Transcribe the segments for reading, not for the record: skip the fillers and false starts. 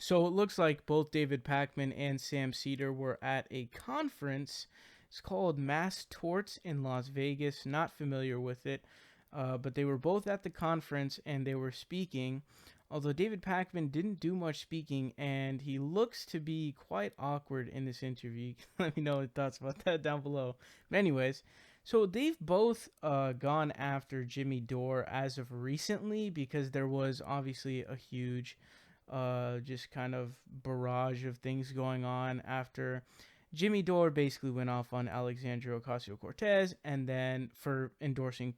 So it looks like both David Pakman and Sam Seder were at a conference. It's called Mass Torts in Las Vegas. Not familiar with it, but they were both at the conference and they were speaking. Although David Pakman didn't do much speaking, and he looks to be quite awkward in this interview. Let me know your thoughts about that down below. But anyways, so they've both gone after Jimmy Dore as of recently because there was obviously a huge just kind of barrage of things going on after Jimmy Dore basically went off on Alexandria Ocasio-Cortez and then for endorsing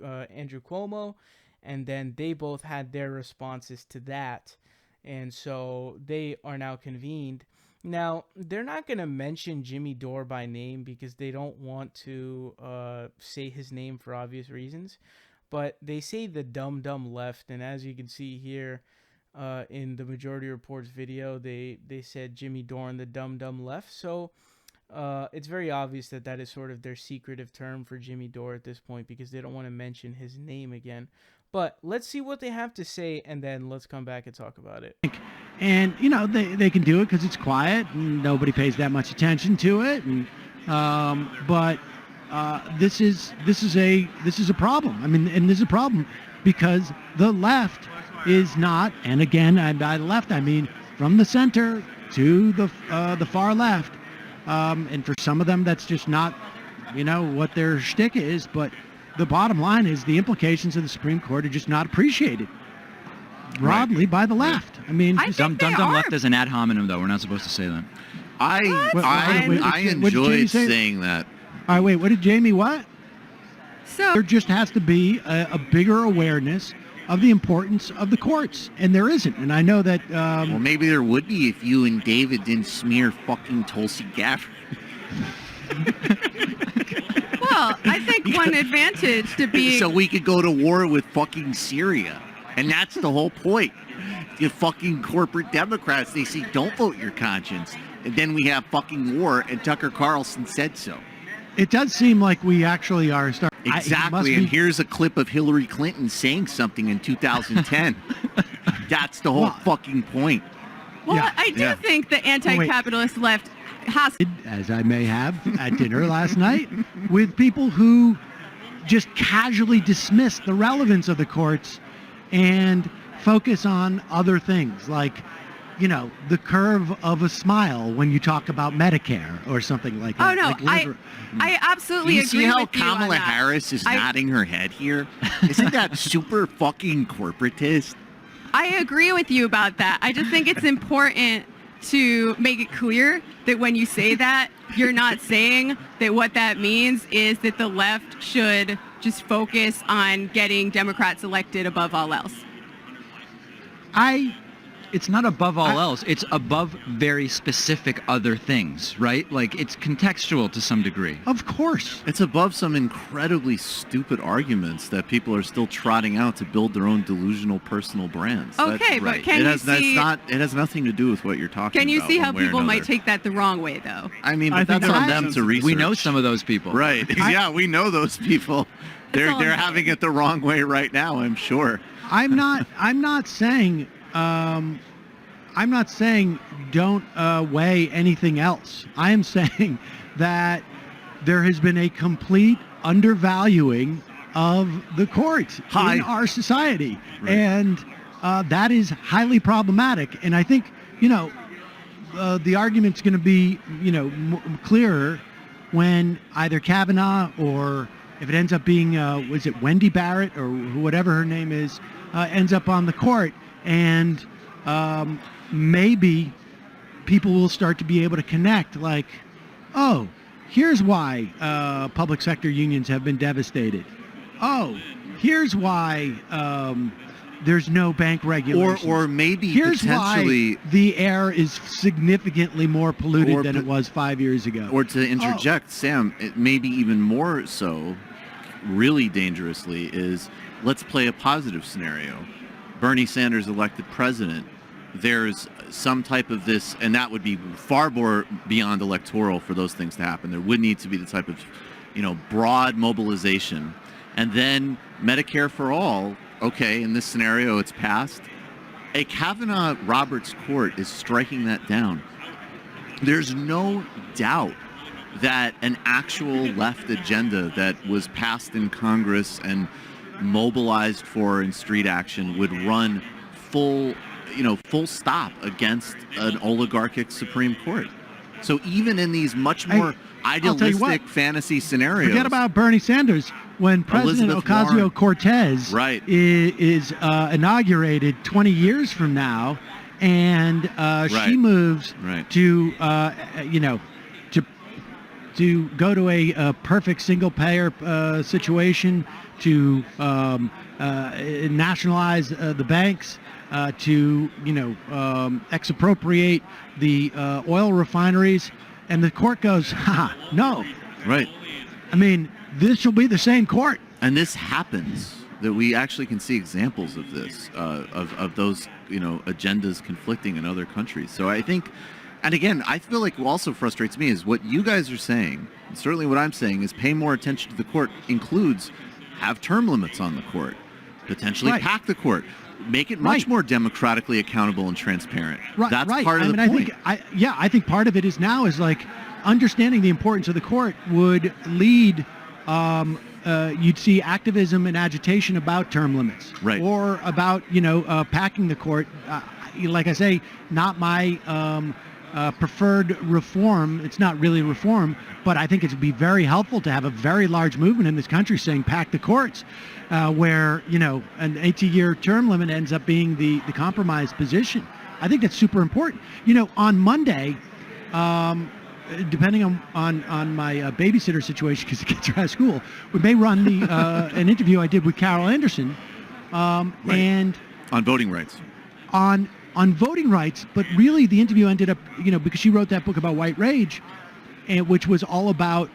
Andrew Cuomo, and then they both had their responses to that, and so they are now convened. Now, they're not going to mention Jimmy Dore by name because they don't want to say his name for obvious reasons, but they say the dumb left, and as you can see here, in the Majority Report's video, they said Jimmy Dore and the dumb left. So it's very obvious that that is sort of their secretive term for Jimmy Dore at this point because they don't want to mention his name again. But let's see what they have to say, and then let's come back and talk about it. And you know they can do it because it's quiet and nobody pays that much attention to it. And but this is a problem. I mean, and this is a problem because the left is not, and again, by the left I mean from the center to the far left, and for some of them that's just not, you know, what their shtick is. But the bottom line is the implications of the Supreme Court are just not appreciated broadly by the left. I mean, Dumb left is an ad hominem, though. We're not supposed to say that. I enjoyed saying that. All right, wait, what did Jamie what? So There just has to be a bigger awareness of the importance of the courts, and there isn't. And I know that. Well, maybe there would be if you and David didn't smear fucking Tulsi Gabbard. well, I think one advantage to being So we could go to war with fucking Syria, and that's the whole point. The fucking corporate Democrats, they say, don't vote your conscience, and then we have fucking war, and Tucker Carlson said so. It does seem like we actually are starting. Exactly, and here's a clip of Hillary Clinton saying something in 2010. That's the whole fucking point. Well, Yeah. I do think the anti-capitalist left has. As I may have at dinner last night, with people who just casually dismiss the relevance of the courts and focus on other things like, you know, the curve of a smile when you talk about Medicare or something like that. Oh no, like I absolutely You agree see how with you on Kamala that. Harris is nodding her head here? Isn't that super fucking corporatist? I agree with you about that. I just think it's important to make it clear that when you say that, you're not saying that what that means is that the left should just focus on getting Democrats elected above all else. It's not above all else. It's above very specific other things, right? Like, it's contextual to some degree. Of course. It's above some incredibly stupid arguments that people are still trotting out to build their own delusional personal brands. Okay, That's but right. can you see? It has nothing to do with what you're talking about. Can you see how one way or people might another. take that the wrong way, though? I mean, I but that's think on there them are- to research. We know some of those people. Right. Yeah, we know those people. They're all I'm having it the wrong way right now, I'm sure. I'm not saying don't weigh anything else. I am saying that there has been a complete undervaluing of the courts in our society, and that is highly problematic. And I think, you know, the argument's going to be, you know, clearer when either Kavanaugh or if it ends up being, was it Wendy Barrett or whatever her name is, ends up on the court, and maybe people will start to be able to connect like, oh, here's why public sector unions have been devastated. Oh, here's why there's no bank regulations. Or maybe here's potentially... why the air is significantly more polluted than it was 5 years ago. Or to interject, Sam, it maybe even more so, really dangerously, is let's play a positive scenario. Bernie Sanders elected president. There's some type of this, and that would be far more beyond electoral for those things to happen. There would need to be the type of, you know, broad mobilization. And then Medicare for all, okay, in this scenario it's passed. a Kavanaugh Roberts court is striking that down. There's no doubt that an actual left agenda that was passed in Congress and mobilized for in street action would run full stop against an oligarchic Supreme Court. So even in these much more idealistic fantasy scenarios, forget about Bernie Sanders. When President Ocasio-Cortez is inaugurated 20 years from now, and she moves to to go to a perfect single-payer situation, to nationalize the banks, to expropriate the oil refineries, and the court goes, no. Right. I mean, this will be the same court. And this happens, that we actually can see examples of this, of those, agendas conflicting in other countries. So I think, and again, I feel like what also frustrates me is what you guys are saying, and certainly what I'm saying, is pay more attention to the court includes have term limits on the court, potentially pack the court, make it much more democratically accountable and transparent. That's part of the point. I think part of it is now is like understanding the importance of the court would lead, you'd see activism and agitation about term limits, or about packing the court. Like I say, not my preferred reform. It's not really reform, but I think it would be very helpful to have a very large movement in this country saying pack the courts, where an 18-year term limit ends up being the compromise position. I think that's super important. On Monday, depending on my babysitter situation, because the kids are out of school, we may run the an interview I did with Carol Anderson, and on voting rights. On voting rights, but really the interview ended up, because she wrote that book about white rage, and which was all about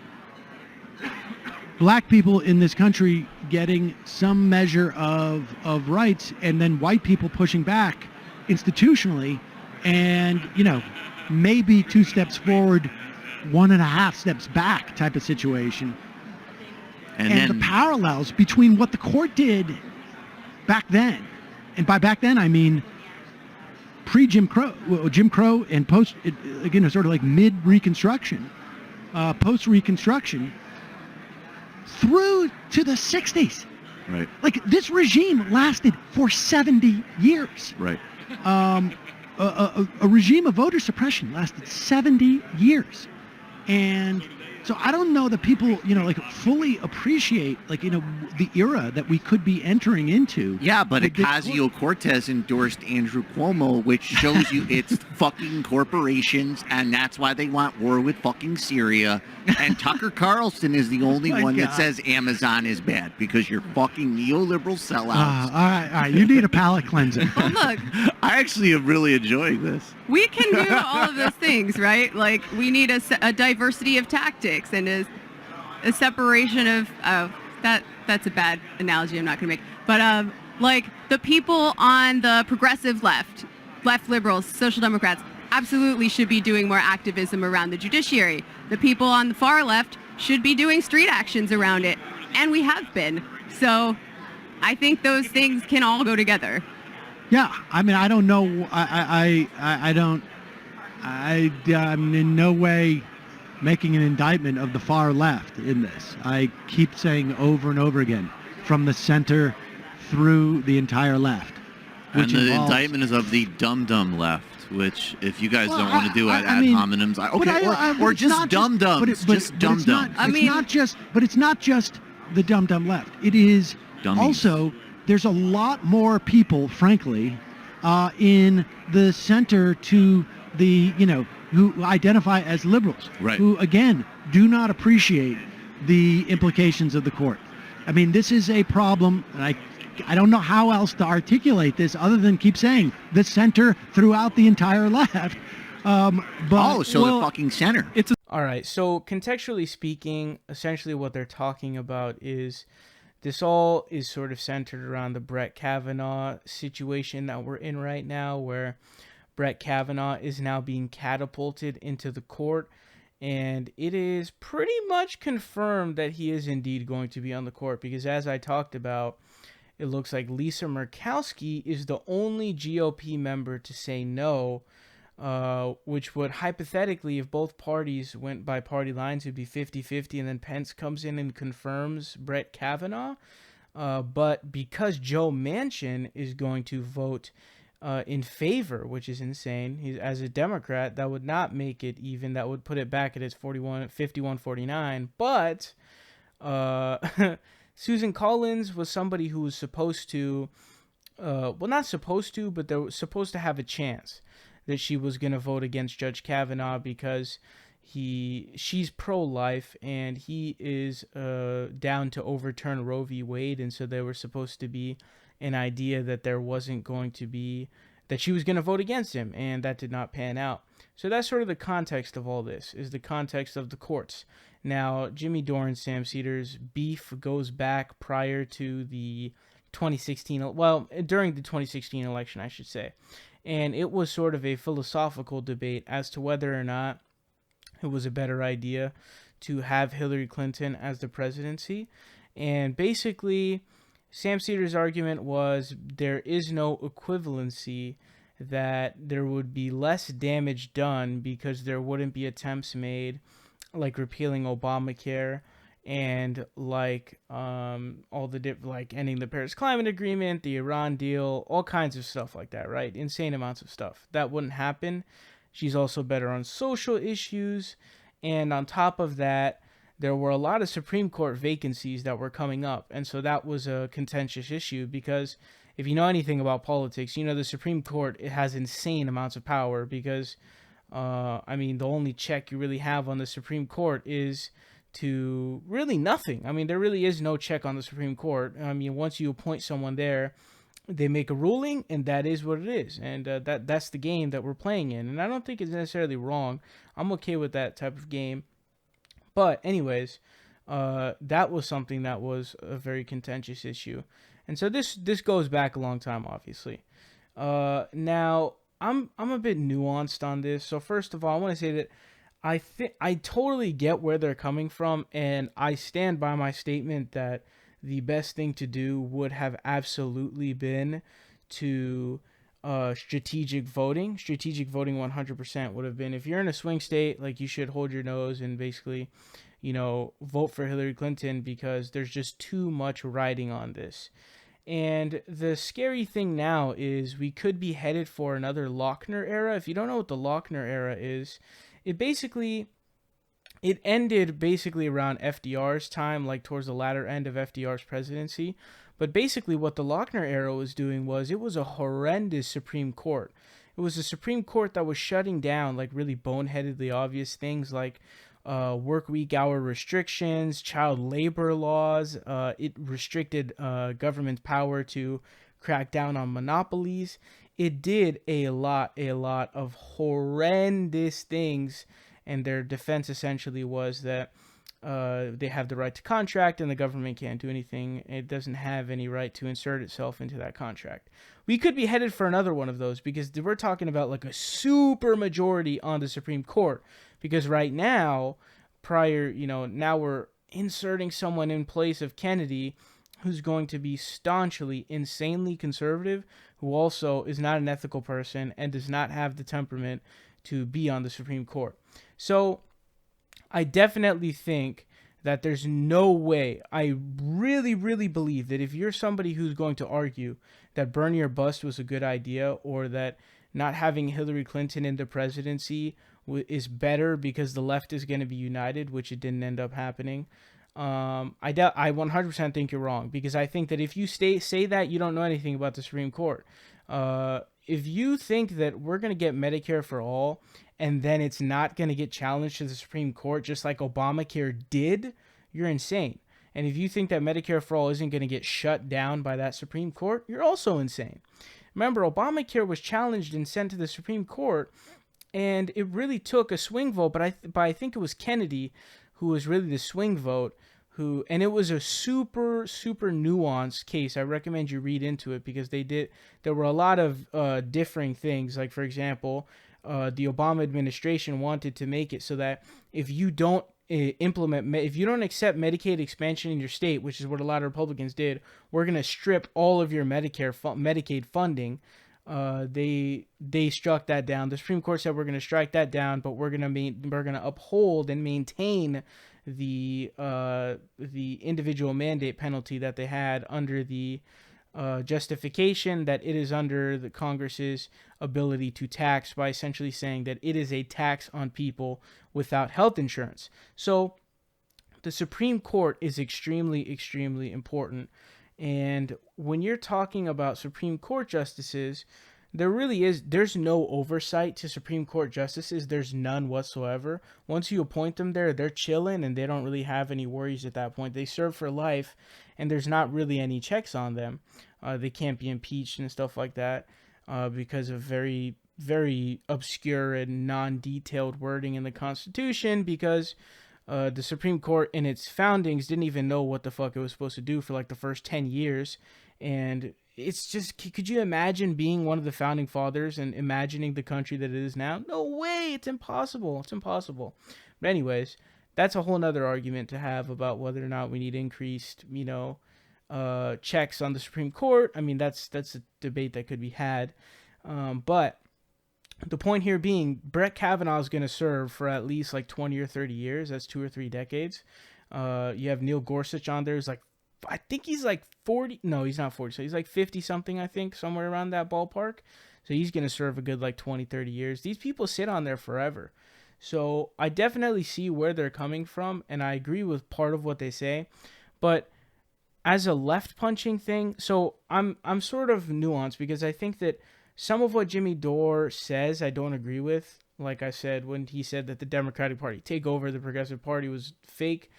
black people in this country getting some measure of rights, and then white people pushing back institutionally, and maybe 2 steps forward, 1.5 steps back type of situation. And the parallels between what the court did back then, and by back then I mean pre-Jim Crow and post, again, sort of like mid-Reconstruction, post-Reconstruction, through to the 60s. Right. Like, this regime lasted for 70 years. Right. A regime of voter suppression lasted 70 years. And so I don't know that people, fully appreciate, the era that we could be entering into. Yeah, but Ocasio-Cortez endorsed Andrew Cuomo, which shows you it's fucking corporations, and that's why they want war with fucking Syria. And Tucker Carlson is the only one that says Amazon is bad, because you're fucking neoliberal sellouts. All right. You need a palate cleanser. Well, look. I actually am really enjoying this. We can do all of those things, right? Like, we need a diversity of tactics and a separation of that's a bad analogy I'm not going to make. But like, the people on the progressive left liberals, social democrats, absolutely should be doing more activism around the judiciary. The people on the far left should be doing street actions around it, and we have been. So I think those things can all go together. Yeah, I mean, I don't know. I'm in no way making an indictment of the far left in this. I keep saying over and over again, from the center through the entire left. And the indictment is of the dumb left, which, if you guys don't want to do ad hominems, or just dumb-dumbs, just dumb-dumbs. But it's not just the dumb left. It is Dummies. Also, there's a lot more people, frankly, in the center to the, who identify as liberals, who, again, do not appreciate the implications of the court. I mean, this is a problem, and I don't know how else to articulate this other than keep saying the center throughout the entire left. The fucking center. All right, so contextually speaking, essentially what they're talking about is this all is sort of centered around the Brett Kavanaugh situation that we're in right now, where Brett Kavanaugh is now being catapulted into the court, and it is pretty much confirmed that he is indeed going to be on the court, because as I talked about, it looks like Lisa Murkowski is the only GOP member to say no, which would hypothetically, if both parties went by party lines, it'd be 50-50, and then Pence comes in and confirms Brett Kavanaugh. But because Joe Manchin is going to vote in favor, which is insane, he's, as a Democrat, that would not make it even. That would put it back at its 51-49. But Susan Collins was somebody who was supposed to, well, not supposed to, but they were supposed to have a chance that she was going to vote against Judge Kavanaugh because she's pro-life and he is down to overturn Roe v. Wade, and so there was supposed to be an idea that there wasn't going to be, that she was going to vote against him, and that did not pan out. So that's sort of the context of all this, is the context of the courts. Now, Jimmy Dore and Sam Seder's beef goes back prior to the 2016, well, during the 2016 election, I should say. And it was sort of a philosophical debate as to whether or not it was a better idea to have Hillary Clinton as the presidency. And basically, Sam Seder's argument was there is no equivalency, that there would be less damage done because there wouldn't be attempts made like repealing Obamacare and like all the like ending the Paris Climate Agreement, the Iran deal, all kinds of stuff like that, right? Insane amounts of stuff. That wouldn't happen. She's also better on social issues, and on top of that, there were a lot of Supreme Court vacancies that were coming up, and so that was a contentious issue because if you know anything about politics, you know the Supreme Court, it has insane amounts of power because, I mean, the only check you really have on the Supreme Court is to really nothing. I mean, there really is no check on the Supreme Court. I mean, once you appoint someone there, they make a ruling, and that is what it is. And that's the game that we're playing in. And I don't think it's necessarily wrong. I'm okay with that type of game. But anyways, that was something that was a very contentious issue. And so this goes back a long time, obviously. Now, I'm a bit nuanced on this. So first of all, I want to say that I totally get where they're coming from, and I stand by my statement that the best thing to do would have absolutely been to strategic voting. Strategic voting 100% would have been, if you're in a swing state, like, you should hold your nose and basically, you know, vote for Hillary Clinton because there's just too much riding on this. And the scary thing now is we could be headed for another Lochner era. If you don't know what the Lochner era is, it ended basically around FDR's time, like towards the latter end of FDR's presidency. But basically what the Lochner era was doing was, it was a horrendous Supreme Court. It was a Supreme Court that was shutting down like really boneheadedly obvious things like work week hour restrictions, child labor laws. It restricted government power to crack down on monopolies. It did a lot of horrendous things, and their defense essentially was that they have the right to contract and the government can't do anything. It doesn't have any right to insert itself into that contract. We could be headed for another one of those because we're talking about like a super majority on the Supreme Court. Because right now, now we're inserting someone in place of Kennedy who's going to be staunchly, insanely conservative, who also is not an ethical person and does not have the temperament to be on the Supreme Court. So I definitely think that there's no way. I really, really believe that if you're somebody who's going to argue that Bernie or bust was a good idea, or that not having Hillary Clinton in the presidency is better because the left is going to be united, which it didn't end up happening, I 100% think you're wrong, because I think that if you say that, you don't know anything about the Supreme Court. If you think that we're going to get Medicare for all and then it's not going to get challenged to the Supreme Court just like Obamacare did, you're insane. And if you think that Medicare for all isn't going to get shut down by that Supreme Court, you're also insane. Remember, Obamacare was challenged and sent to the Supreme Court, and it really took a swing vote, but I think it was Kennedy who was really the swing vote, and it was a super, super nuanced case. I recommend you read into it because there were a lot of differing things. Like, for example, the Obama administration wanted to make it so that if you don't if you don't accept Medicaid expansion in your state, which is what a lot of Republicans did, we're going to strip all of your Medicaid funding. They struck that down. The Supreme Court said we're going to strike that down, but we're going to uphold and maintain the individual mandate penalty that they had under the justification that it is under the Congress's ability to tax, by essentially saying that it is a tax on people without health insurance. So the Supreme Court is extremely, extremely important. And when you're talking about Supreme Court justices, there's no oversight to Supreme Court justices. There's none whatsoever. Once you appoint them there, they're chilling and they don't really have any worries at that point. They serve for life and there's not really any checks on them. They can't be impeached and stuff like that because of very, very obscure and non-detailed wording in the Constitution, because the Supreme Court in its foundings didn't even know what the fuck it was supposed to do for like the first 10 years. And it's just, could you imagine being one of the founding fathers and imagining the country that it is now? No way. It's impossible. It's impossible. But anyways, that's a whole nother argument to have about whether or not we need increased, checks on the Supreme Court. I mean, that's a debate that could be had. But the point here being, Brett Kavanaugh is going to serve for at least like 20 or 30 years. That's 2 or 3 decades. You have Neil Gorsuch on there. Who's like, I think he's like 40. No, he's not 40. So he's like 50 something, I think, somewhere around that ballpark. So he's going to serve a good like 20, 30 years. These people sit on there forever. So I definitely see where they're coming from, and I agree with part of what they say. But as a left punching thing, so I'm sort of nuanced, because I think that some of what Jimmy Dore says I don't agree with. Like I said, when he said that the Democratic Party take over the Progressive Party was fake.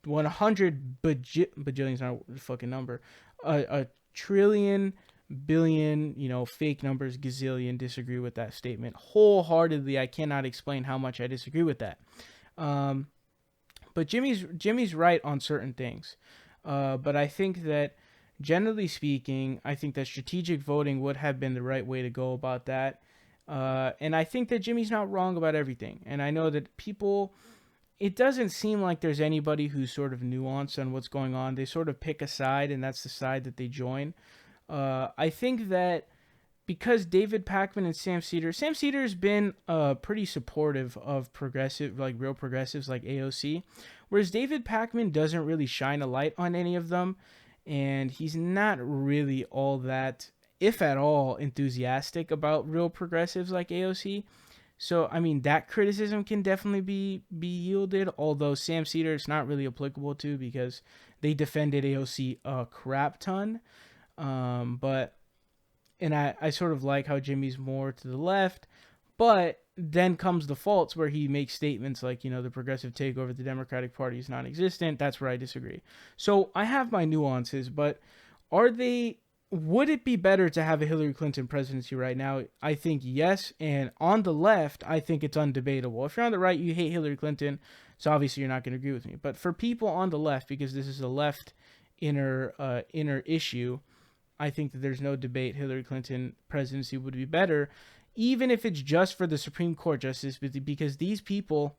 100 bajillion's not a fucking number. A trillion, billion, fake numbers, gazillion, disagree with that statement wholeheartedly. I cannot explain how much I disagree with that. But Jimmy's right on certain things. But I think that, generally speaking, I think that strategic voting would have been the right way to go about that. And I think that Jimmy's not wrong about everything. And I know that people, it doesn't seem like there's anybody who's sort of nuanced on what's going on. They sort of pick a side, and that's the side that they join. I think that because David Pakman and Sam Seder's been pretty supportive of progressive, like real progressives like AOC, whereas David Pakman doesn't really shine a light on any of them, and he's not really all that, if at all, enthusiastic about real progressives like AOC. So, I mean, that criticism can definitely be yielded, although Sam Seder it's not really applicable to, because they defended AOC a crap ton. But I sort of like how Jimmy's more to the left, but then comes the faults where he makes statements like, the progressive takeover of the Democratic Party is non-existent. That's where I disagree. So I have my nuances, but would it be better to have a Hillary Clinton presidency right now? I think yes. And on the left, I think it's undebatable. If you're on the right, you hate Hillary Clinton, so obviously you're not going to agree with me. But for people on the left, because this is a left inner issue, I think that there's no debate. Hillary Clinton presidency would be better, even if it's just for the Supreme Court justice, because these people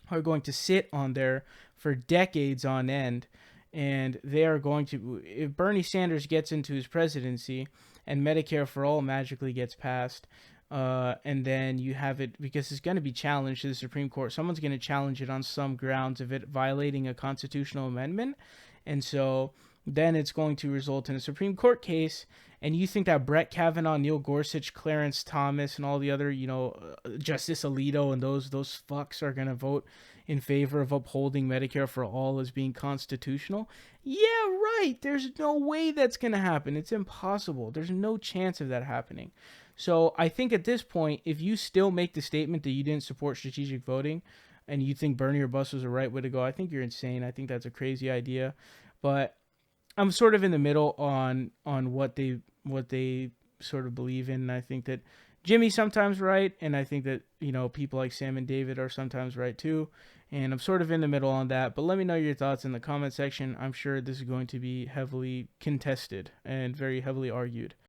are going to sit on there for decades on end. And they are going to, if Bernie Sanders gets into his presidency and Medicare for All magically gets passed, and then you have it, because it's going to be challenged to the Supreme Court. Someone's going to challenge it on some grounds of it violating a constitutional amendment. And so then it's going to result in a Supreme Court case. And you think that Brett Kavanaugh, Neil Gorsuch, Clarence Thomas, and all the other, Justice Alito and those fucks are going to vote in favor of upholding Medicare for All as being constitutional? Yeah, right. There's no way that's going to happen. It's impossible. There's no chance of that happening. So I think at this point, if you still make the statement that you didn't support strategic voting and you think Bernie or bust was the right way to go, I think you're insane. I think that's a crazy idea. But I'm sort of in the middle on what they sort of believe in. And I think that Jimmy's sometimes right, and I think that, people like Sam and David are sometimes right too. And I'm sort of in the middle on that. But let me know your thoughts in the comment section. I'm sure this is going to be heavily contested and very heavily argued.